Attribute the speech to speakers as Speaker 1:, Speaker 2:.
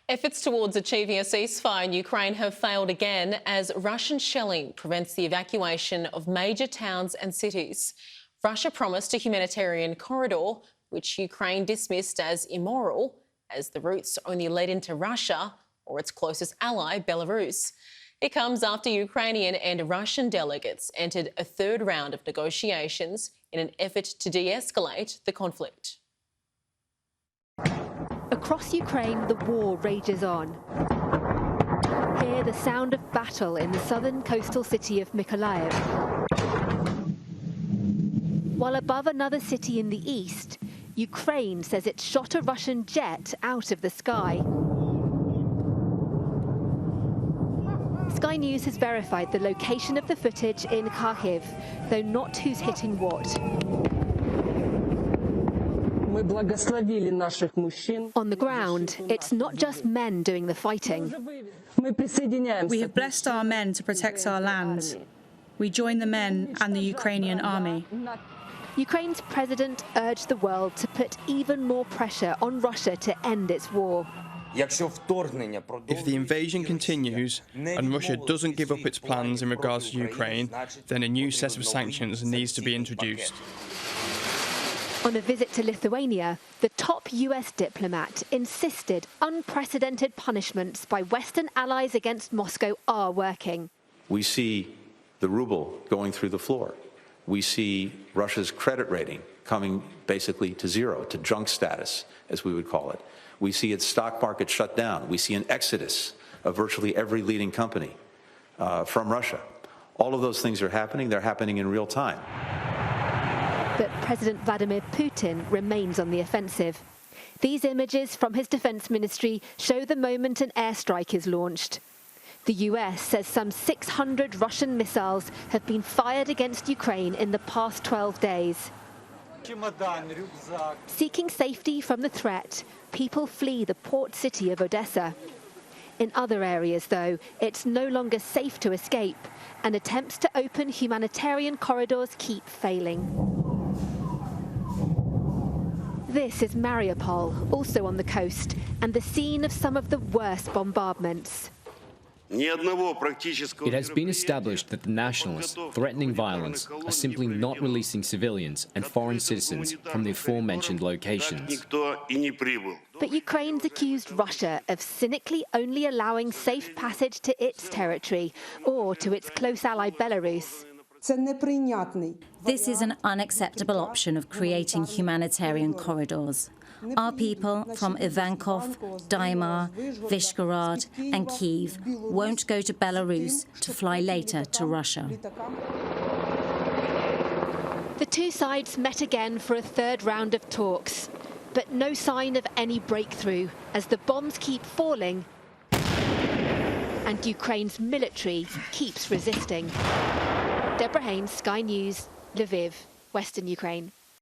Speaker 1: Efforts towards achieving a ceasefire in Ukraine have failed again as Russian shelling prevents the evacuation of major towns and cities. Russia promised a humanitarian corridor, which Ukraine dismissed as immoral, as the routes only led into Russia or its closest ally, Belarus. It comes after Ukrainian and Russian delegates entered a third round of negotiations in an effort to de-escalate the conflict.
Speaker 2: Across Ukraine, the war rages on. Hear the sound of battle in the southern coastal city of Mykolaiv. While above another city in the east, Ukraine says it shot a Russian jet out of the sky. Sky News has verified the location of the footage in Kharkiv, though not who's hitting what. On the ground, it's not just men doing the fighting.
Speaker 3: We have blessed our men to protect our land. We join the men and the Ukrainian army.
Speaker 2: Ukraine's president urged the world to put even more pressure on Russia to end its war.
Speaker 4: If the invasion continues and Russia doesn't give up its plans in regards to Ukraine, then a new set of sanctions needs to be introduced.
Speaker 2: On a visit to Lithuania, the top US diplomat insisted unprecedented punishments by Western allies against Moscow are working.
Speaker 5: We see the ruble going through the floor. We see Russia's credit rating coming basically to zero, to junk status, as we would call it. We see its stock market shut down. We see an exodus of virtually every leading company from Russia. All of those things are happening. They're happening in real time.
Speaker 2: But President Vladimir Putin remains on the offensive. These images from his defense ministry show the moment an airstrike is launched. The US says some 600 Russian missiles have been fired against Ukraine in the past 12 days. Seeking safety from the threat, people flee the port city of Odessa. In other areas, though, it's no longer safe to escape, and attempts to open humanitarian corridors keep failing. This is Mariupol, also on the coast, and the scene of some of the worst bombardments.
Speaker 6: It has been established that the nationalists threatening violence are simply not releasing civilians and foreign citizens from the aforementioned locations.
Speaker 2: But Ukraine's accused Russia of cynically only allowing safe passage to its territory or to its close ally Belarus.
Speaker 7: This is an unacceptable option of creating humanitarian corridors. Our people from Ivankov, Daimar, Vyshgorod and Kyiv won't go to Belarus to fly later to Russia.
Speaker 2: The two sides met again for a third round of talks, but no sign of any breakthrough as the bombs keep falling and Ukraine's military keeps resisting. Deborah Haynes, Sky News, Lviv, Western Ukraine.